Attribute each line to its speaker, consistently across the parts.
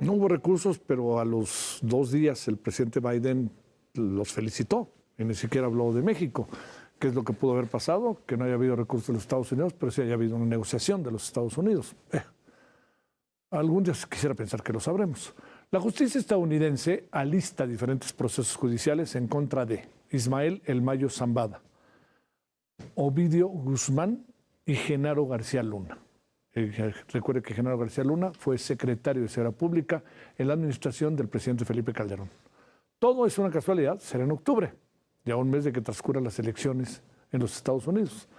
Speaker 1: No hubo recursos, pero a los 2 días el presidente Biden los felicitó y ni siquiera habló de México. ¿Qué es lo que pudo haber pasado? Que no haya habido recursos de los Estados Unidos, pero sí haya habido una negociación de los Estados Unidos. Algún día quisiera pensar que lo sabremos. La justicia estadounidense alista diferentes procesos judiciales en contra de Ismael El Mayo Zambada, Ovidio Guzmán y Genaro García Luna. Recuerde que Genaro García Luna fue secretario de Seguridad Pública en la administración del presidente Felipe Calderón. Todo es una casualidad, será en octubre, ya un mes de que transcurran las elecciones en los Estados Unidos.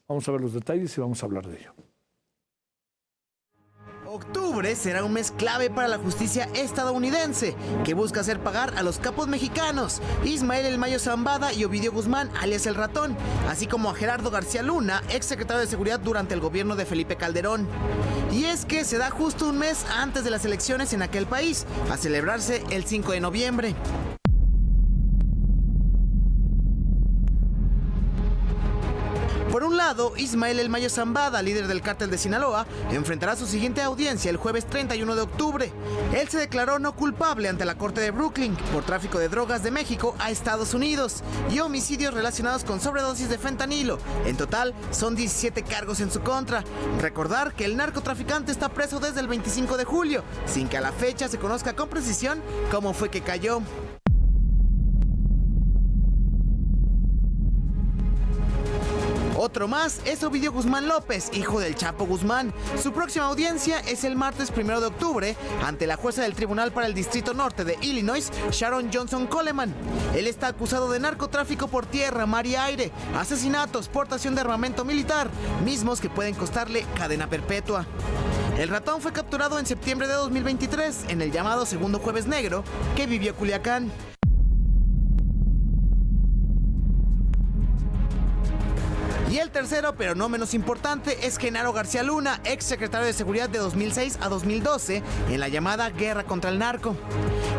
Speaker 1: Vamos a ver los detalles y vamos a hablar de ello.
Speaker 2: Octubre será un mes clave para la justicia estadounidense, que busca hacer pagar a los capos mexicanos, Ismael El Mayo Zambada y Ovidio Guzmán, alias El Ratón, así como a Gerardo García Luna, ex secretario de Seguridad durante el gobierno de Felipe Calderón. Y es que se da justo un mes antes de las elecciones en aquel país, a celebrarse el 5 de noviembre. Por un lado, Ismael El Mayo Zambada, líder del cártel de Sinaloa, enfrentará su siguiente audiencia el jueves 31 de octubre. Él se declaró no culpable ante la Corte de Brooklyn por tráfico de drogas de México a Estados Unidos y homicidios relacionados con sobredosis de fentanilo. En total, son 17 cargos en su contra. Recordar que el narcotraficante está preso desde el 25 de julio, sin que a la fecha se conozca con precisión cómo fue que cayó. Otro más es Ovidio Guzmán López, hijo del Chapo Guzmán. Su próxima audiencia es el martes 1 de octubre ante la jueza del Tribunal para el Distrito Norte de Illinois, Sharon Johnson Coleman. Él está acusado de narcotráfico por tierra, mar y aire, asesinatos, portación de armamento militar, mismos que pueden costarle cadena perpetua. El ratón fue capturado en septiembre de 2023 en el llamado Segundo Jueves Negro que vivió Culiacán. Y el tercero, pero no menos importante, es Genaro García Luna, ex secretario de Seguridad de 2006 a 2012 en la llamada Guerra contra el Narco.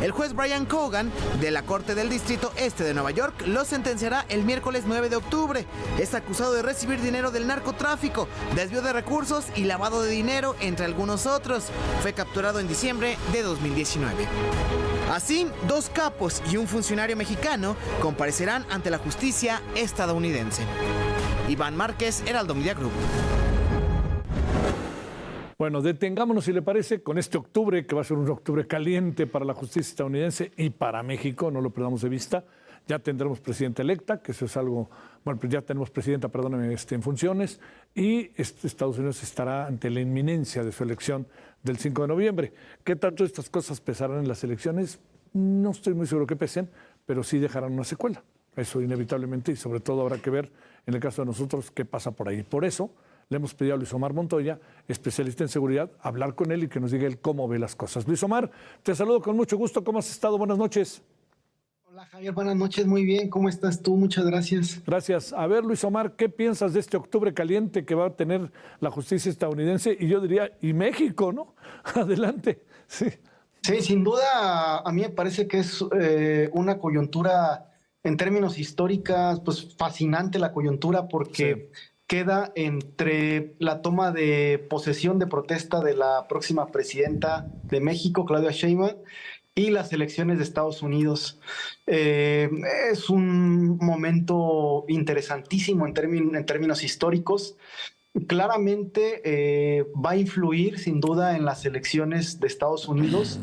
Speaker 2: El juez Brian Cogan, de la Corte del Distrito Este de Nueva York, lo sentenciará el miércoles 9 de octubre. Es acusado de recibir dinero del narcotráfico, desvío de recursos y lavado de dinero, entre algunos otros. Fue capturado en diciembre de 2019. Así, 2 capos y un funcionario mexicano comparecerán ante la justicia estadounidense. Iván Márquez, Heraldo Media Group.
Speaker 1: Bueno, detengámonos, si le parece, con este octubre, que va a ser un octubre caliente para la justicia estadounidense y para México, no lo perdamos de vista. Ya tendremos presidenta electa, que eso es algo, bueno, pues ya tenemos presidenta, perdóneme, en funciones, y Estados Unidos estará ante la inminencia de su elección del 5 de noviembre. ¿Qué tanto estas cosas pesarán en las elecciones? No estoy muy seguro que pesen, pero sí dejarán una secuela. Eso inevitablemente, y sobre todo habrá que ver, en el caso de nosotros, qué pasa por ahí. Por eso le hemos pedido a Luis Omar Montoya, especialista en seguridad, hablar con él y que nos diga él cómo ve las cosas. Luis Omar, te saludo con mucho gusto. ¿Cómo has estado? Buenas noches.
Speaker 3: Hola Javier, buenas noches, muy bien. ¿Cómo estás tú? Muchas gracias.
Speaker 1: Gracias. A ver, Luis Omar, ¿qué piensas de este octubre caliente que va a tener la justicia estadounidense y yo diría, y México, ¿no? Adelante. Sí.
Speaker 3: Sí, sin duda, a mí me parece que es una coyuntura en términos históricos, pues fascinante la coyuntura porque queda entre la toma de posesión de protesta de la próxima presidenta de México, Claudia Sheinbaum, y las elecciones de Estados Unidos. Es un momento interesantísimo en términos históricos. Claramente va a influir sin duda en las elecciones de Estados Unidos.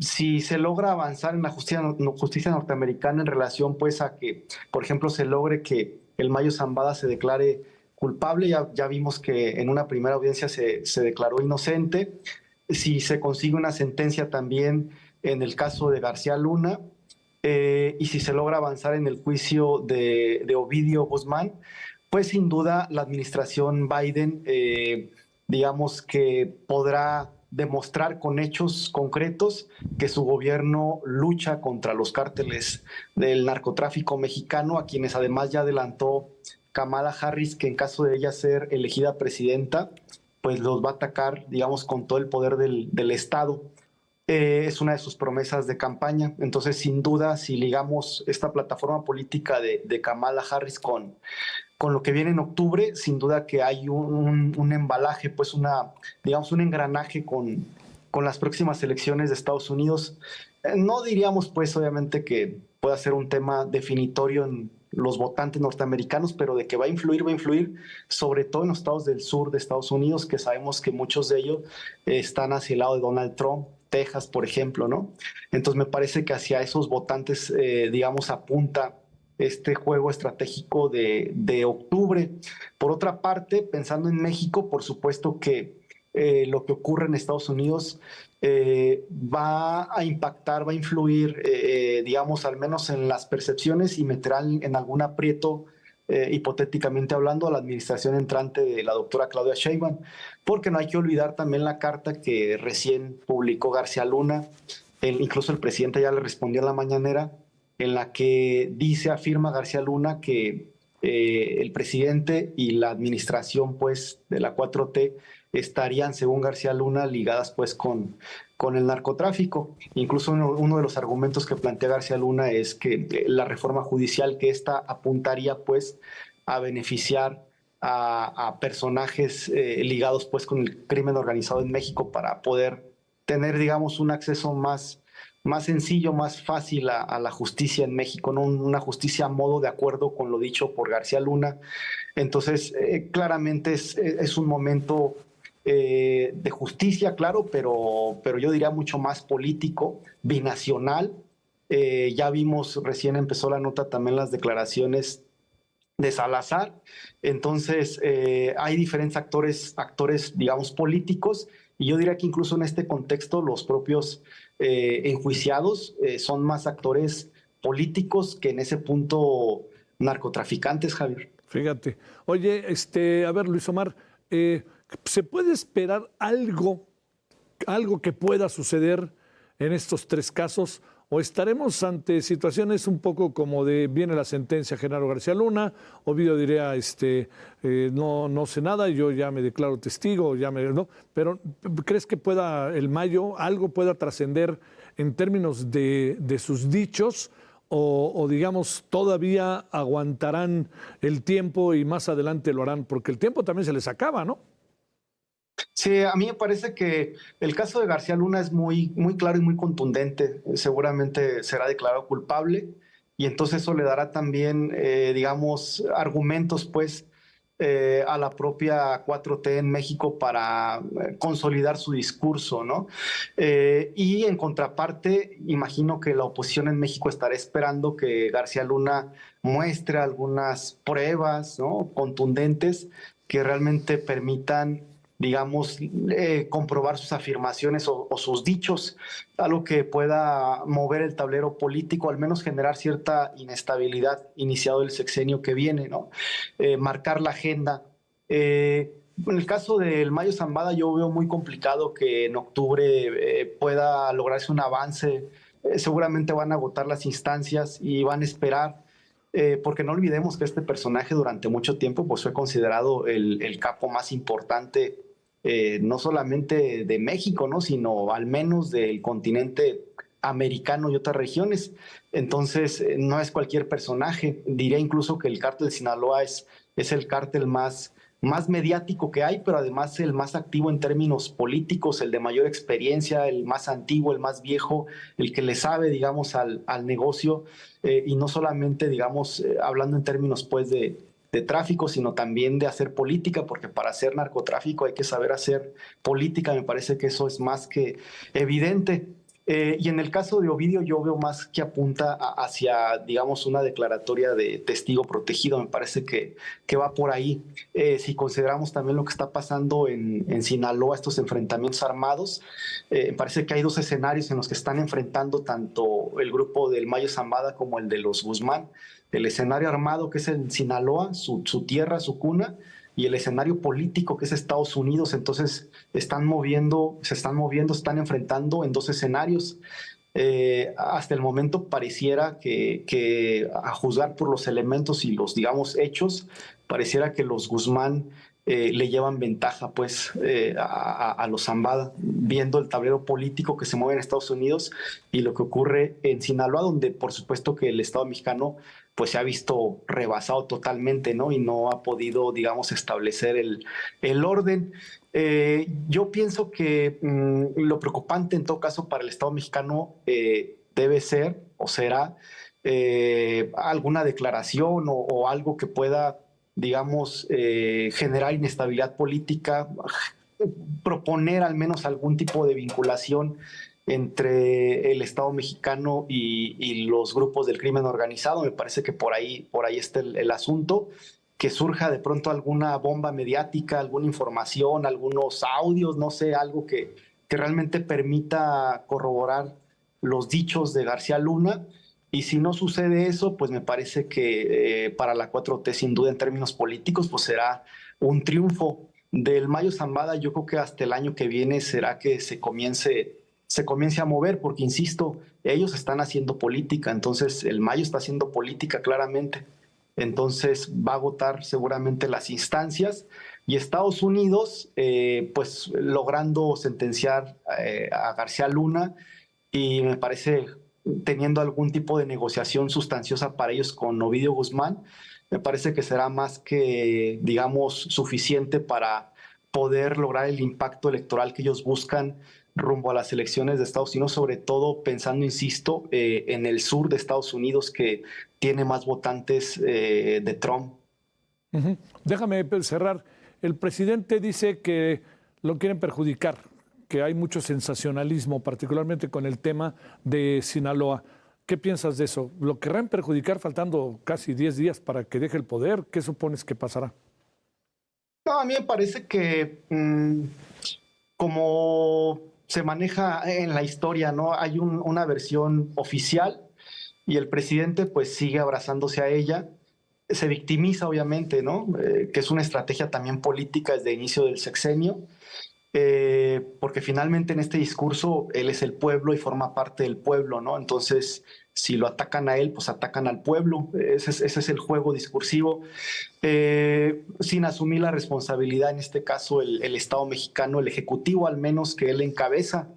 Speaker 3: Si se logra avanzar en la justicia norteamericana en relación pues a que, por ejemplo, se logre que el Mayo Zambada se declare culpable, ya vimos que en una primera audiencia se declaró inocente. Si se consigue una sentencia también en el caso de García Luna, y si se logra avanzar en el juicio de Ovidio Guzmán, pues sin duda la administración Biden, digamos que podrá demostrar con hechos concretos que su gobierno lucha contra los cárteles del narcotráfico mexicano, a quienes además ya adelantó Kamala Harris que en caso de ella ser elegida presidenta, pues los va a atacar, digamos, con todo el poder del Estado. Es una de sus promesas de campaña. Entonces, sin duda, si ligamos esta plataforma política de Kamala Harris con lo que viene en octubre, sin duda que hay un embalaje, pues digamos, un engranaje con con las próximas elecciones de Estados Unidos. No diríamos, pues, obviamente que pueda ser un tema definitorio en los votantes norteamericanos, pero de que va a influir, sobre todo en los estados del sur de Estados Unidos, que sabemos que muchos de ellos están hacia el lado de Donald Trump, Texas, por ejemplo, ¿no? Entonces me parece que hacia esos votantes, digamos, apunta este juego estratégico de octubre. Por otra parte, pensando en México, por supuesto que lo que ocurre en Estados Unidos va a impactar, va a influir, digamos, al menos en las percepciones y meterá en algún aprieto, hipotéticamente hablando, a la administración entrante de la doctora Claudia Sheinbaum, porque no hay que olvidar también la carta que recién publicó García Luna, incluso el presidente ya le respondió en la mañanera, en la que afirma García Luna que el presidente y la administración, pues, de la 4T estarían, según García Luna, ligadas, pues, con el narcotráfico. Incluso uno de los argumentos que plantea García Luna es que la reforma judicial, que esta apuntaría, pues, a beneficiar a personajes ligados, pues, con el crimen organizado en México para poder tener, digamos, un acceso más sencillo, más fácil a la justicia en México, ¿no? Una justicia a modo de acuerdo con lo dicho por García Luna. Entonces, claramente es un momento de justicia, claro, pero yo diría mucho más político, binacional. Ya vimos, recién empezó la nota, también las declaraciones de Salazar. Entonces, hay diferentes actores, digamos, políticos, y yo diría que incluso en este contexto los propios enjuiciados son más actores políticos que en ese punto narcotraficantes, Javier.
Speaker 1: Fíjate. Oye, a ver, Luis Omar, ¿se puede esperar algo que pueda suceder en estos tres casos? ¿O estaremos ante situaciones un poco como de viene la sentencia Genaro García Luna, Ovidio diría, no sé nada, yo ya me declaro testigo, no? Pero ¿crees que el Mayo algo pueda trascender en términos de sus dichos? O digamos, todavía aguantarán el tiempo y más adelante lo harán? Porque el tiempo también se les acaba, ¿no?
Speaker 3: Sí, a mí me parece que el caso de García Luna es muy claro y muy contundente. Seguramente será declarado culpable y entonces eso le dará también, digamos, argumentos, pues, a la propia 4T en México para consolidar su discurso, ¿no? Y en contraparte, imagino que la oposición en México estará esperando que García Luna muestre algunas pruebas, ¿no?, contundentes que realmente permitan, digamos, comprobar sus afirmaciones o sus dichos, algo que pueda mover el tablero político, al menos generar cierta inestabilidad iniciado el sexenio que viene, ¿no? Marcar la agenda. En el caso del Mayo Zambada yo veo muy complicado que en octubre pueda lograrse un avance. Seguramente van a agotar las instancias y van a esperar, porque no olvidemos que este personaje durante mucho tiempo pues, fue considerado el capo más importante, no solamente de México, ¿no?, sino al menos del continente americano y otras regiones. Entonces, no es cualquier personaje. Diría incluso que el cártel de Sinaloa es el cártel más mediático que hay, pero además el más activo en términos políticos, el de mayor experiencia, el más antiguo, el más viejo, el que le sabe, digamos, al negocio, y no solamente, digamos, hablando en términos, pues, de tráfico, sino también de hacer política, porque para hacer narcotráfico hay que saber hacer política. Me parece que eso es más que evidente. Y en el caso de Ovidio yo veo más que apunta hacia, digamos, una declaratoria de testigo protegido. Me parece que va por ahí. Si consideramos también lo que está pasando en Sinaloa, estos enfrentamientos armados, me parece que hay dos escenarios en los que están enfrentando tanto el grupo del Mayo Zambada como el de los Guzmán. El escenario armado, que es en Sinaloa, su tierra, su cuna, y el escenario político, que es Estados Unidos. Entonces se están enfrentando en dos escenarios. Hasta el momento pareciera que a juzgar por los elementos y los, digamos, hechos, pareciera que los Guzmán le llevan ventaja pues a los Zambada, viendo el tablero político que se mueve en Estados Unidos y lo que ocurre en Sinaloa, donde por supuesto que el Estado mexicano pues se ha visto rebasado totalmente, ¿no? Y no ha podido, digamos, establecer el orden. Yo pienso que lo preocupante en todo caso para el Estado mexicano debe ser o será alguna declaración o algo que pueda, digamos, generar inestabilidad política, proponer al menos algún tipo de vinculación entre el Estado mexicano y los grupos del crimen organizado. Me parece que por ahí está el asunto, que surja de pronto alguna bomba mediática, alguna información, algunos audios, no sé, algo que realmente permita corroborar los dichos de García Luna. Y si no sucede eso, pues me parece que para la 4T, sin duda en términos políticos, pues será un triunfo del Mayo Zambada. Yo creo que hasta el año que viene será que se comience a mover, porque insisto, ellos están haciendo política, entonces el Mayo está haciendo política claramente. Entonces va a agotar seguramente las instancias y Estados Unidos, pues logrando sentenciar a García Luna, y me parece teniendo algún tipo de negociación sustanciosa para ellos con Ovidio Guzmán, me parece que será más que, digamos, suficiente para poder lograr el impacto electoral que ellos buscan rumbo a las elecciones de Estados Unidos, sobre todo pensando, insisto, en el sur de Estados Unidos, que tiene más votantes de Trump.
Speaker 1: Déjame cerrar. El presidente dice que lo quieren perjudicar, que hay mucho sensacionalismo, particularmente con el tema de Sinaloa. ¿Qué piensas de eso? ¿Lo querrán perjudicar faltando casi 10 días para que deje el poder? ¿Qué supones que pasará?
Speaker 3: No, a mí me parece que como se maneja en la historia, ¿no? Hay una versión oficial y el presidente pues sigue abrazándose a ella. Se victimiza, obviamente, ¿no? Que es una estrategia también política desde el inicio del sexenio. Porque finalmente en este discurso él es el pueblo y forma parte del pueblo, ¿no? Entonces, si lo atacan a él, pues atacan al pueblo. Ese es el juego discursivo. Sin asumir la responsabilidad, en este caso, el Estado mexicano, el Ejecutivo al menos que él encabeza.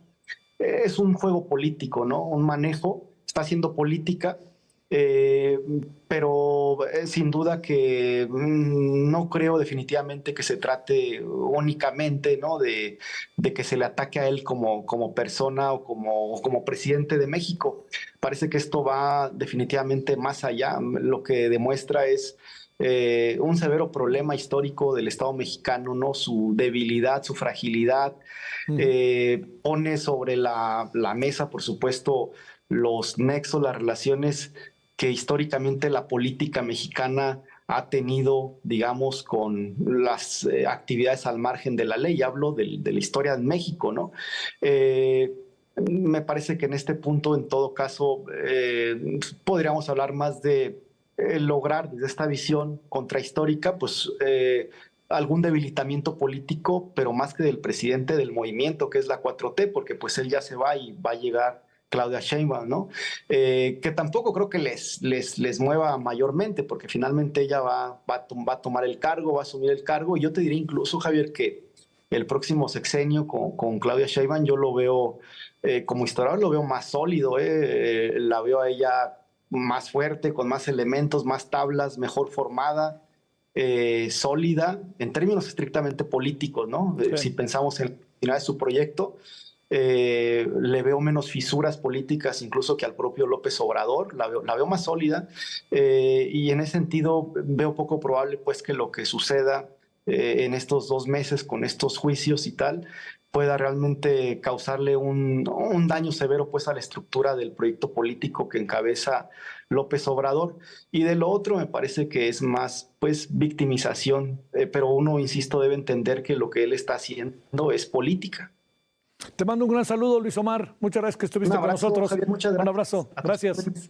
Speaker 3: Es un juego político, ¿no? Un manejo, está haciendo política. Pero sin duda que no creo definitivamente que se trate únicamente, ¿no? de que se le ataque a él como persona o como presidente de México. Parece que esto va definitivamente más allá. Lo que demuestra es un severo problema histórico del Estado mexicano, ¿no? Su debilidad, su fragilidad. Pone sobre la mesa, por supuesto, los nexos, las relaciones que históricamente la política mexicana ha tenido, digamos, con las actividades al margen de la ley. Hablo de la historia en México, ¿no? Me parece que en este punto, en todo caso, podríamos hablar más de lograr desde esta visión contrahistórica, pues algún debilitamiento político, pero más que del presidente del movimiento, que es la 4T, porque pues él ya se va y va a llegar Claudia Sheinbaum, ¿no? Que tampoco creo que les mueva mayormente, porque finalmente ella va a tomar el cargo, va a asumir el cargo, y yo te diré incluso, Javier, que el próximo sexenio con Claudia Sheinbaum yo lo veo, como historiador, lo veo más sólido, la veo a ella más fuerte, con más elementos, más tablas, mejor formada, sólida, en términos estrictamente políticos, ¿no? Sí. Si pensamos en la continuidad de su proyecto, le veo menos fisuras políticas incluso que al propio López Obrador, la veo más sólida, y en ese sentido veo poco probable pues que lo que suceda en estos 2 meses con estos juicios y tal pueda realmente causarle un daño severo pues a la estructura del proyecto político que encabeza López Obrador. Y de lo otro me parece que es más pues victimización, pero uno, insisto, debe entender que lo que él está haciendo es política.
Speaker 1: Te mando un gran saludo, Luis Omar. Muchas gracias que estuviste con nosotros.
Speaker 3: Javier, muchas gracias.
Speaker 1: Un abrazo. Gracias.